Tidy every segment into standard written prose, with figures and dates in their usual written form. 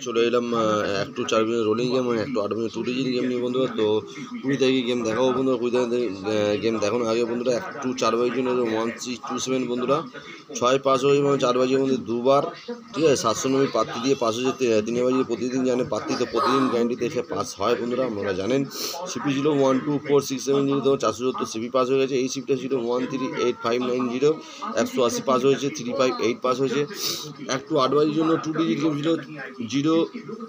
চলে এলাম একটু 4 মিনিট রোলিং গেম আর একটু 8 মিনিট 2 গেম নিয়ে বন্ধুরা। তো 20 তারিখে গেম দেখাবো বন্ধুরা। 20 তারিখে গেম দেখানোর আগে বন্ধুরা একটু 4 বাজির জন্য 1627 বন্ধুরা 6 পাস হয়ে মানে 4 বাজির মধ্যে দুবার, ঠিক আছে। 790 প্রার্থী দিয়ে পাস হয়েছে 3 বাজি প্রতিদিন জানে প্রার্থী, তো প্রতিদিন গ্যারান্টিতে এসে পাস হয় বন্ধুরা, আপনারা জানেন। সিপি ছিল 124670, তো 470 সিপি পাস হয়ে গেছে। এই সিপটা ছিল 138590, 180 পাস হয়েছে, 358 পাস হয়েছে। একটু 8 বাজির জন্য 2 ডিজিট গেম ছিল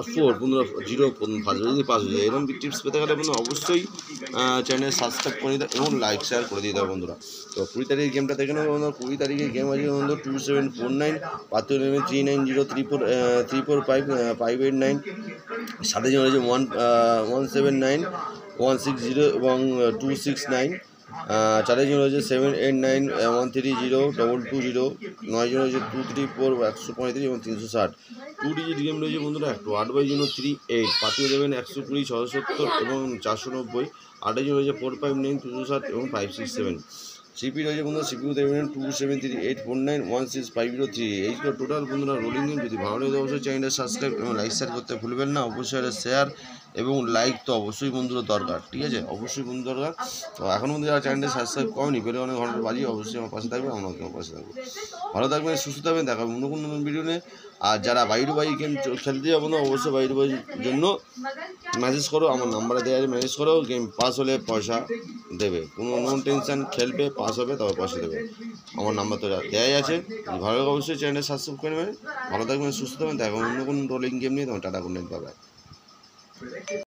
04 বন্ধুরা, 0 ফার্স্ট বাজি পাস হয়েছে। এরকম টিপস পেতে গেলে বন্ধুরা অবশ্যই চ্যানেল সাবস্ক্রাইব করে দিতে এবং লাইক শেয়ার করে দিতে হবে বন্ধুরা। তো 20 তারিখের গেমটা দেখে নেবো বন্ধুরা। 20 তারিখের গেম আছে বন্ধুরা 2749, পাত্র নেমে 39034589, সাথে যে রয়েছে 179 160 এবং 269, চারের জন্য রয়েছে 789 130 220, 9 জন রয়েছে 234 135 এবং 360। 2 ডিজিট গেম রয়েছে বন্ধুরা। একটু 8 বাই জন্য 38, পাঠিয়ে দেবেন 120 670 এবং 490, 8 জন রয়েছে 459 260 এবং 567। সিপি রয়েছে বন্ধুরা, সিপিউ দেবেন 2738491650 এই ছিল টোটাল বন্ধুরা রোলিং গেম। যদি ভালো লাগে অবশ্যই চ্যানেলটা সাবস্ক্রাইব এবং লাইক শেয়ার করতে ভুলবেন না। অবশ্যই শেয়ার এবং লাইক তো অবশ্যই বন্ধুরা দরকার, ঠিক আছে, অবশ্যই বন্ধু দরকার। তো এখন বন্ধু যারা চ্যানেলটা সাবস্ক্রাইব করেনি পেলে অনেক ঘন্টা বাজিয়ে অবশ্যই আমার পাশে থাকবে, আমরা তোমার পাশে থাকবো। ভালো থাকবেন, সুস্থ থাকবেন, দেখাবেন অন্য কোনো নতুন ভিডিও নিয়ে। আর যারা বাইরে গেম খেলতে যাবো না অবশ্যই বাইরে জন্য মেসেজ করো, আমার নাম্বারে দেওয়া আছে, মেসেজ করো। গেম পাস হলে পয়সা দেবে, কোনো নো টেনশন, খেলবে পাস হবে তবে পয়সা দেবে। আমার নাম্বার তো দেওয়াই আছে। ভালো লাগে অবশ্যই চ্যানেলটা সাবস্ক্রাইব করে নেবেন। ভালো থাকবেন, সুস্থ থাকবেন, দেখাবেন অন্য কোনো রোলিং গেম নিয়ে। তোমার tata, good night, bye bye.